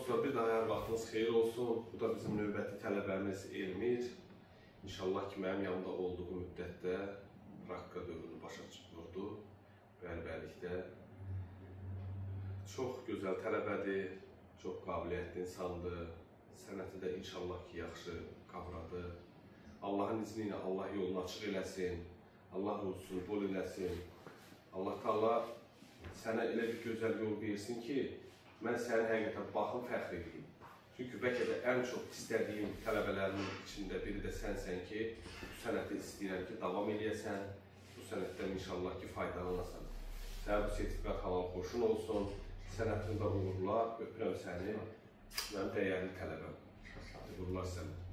dostlar, bir daha hər vaxtınız xeyir olsun. Bu da bizim növbəti tələbəmiz Elmir. İnşallah ki, mənim yanımda olduğu müddətdə Rakka dövrünü başa vurdu. Bərbəlikdə çox gözəl tələbədir, çox qabiliyyətli insandır. Sənəti də inşallah ki, yaxşı qavradı. Allahın izni ilə Allah yolunu açıq eləsin. Allah ruzusunu bol eləsin. Allah Taala sənə elə bir gözəl yol versin ki, mən sənin həqiqətən baxım fəxr edeyim. Çünki bəlkə də ən çox istədiyim tələbələrimin içində biri də sənsən ki, bu sənəti istəyirəm ki, davam eləyəsən, bu sənətdən inşallah ki, faydalanasan. Sənə bu sertifikat halal xoşun olsun, sənətində uğurlar, öpürəm səni, mənim dəyərli tələbəm. Uğurlar sənə.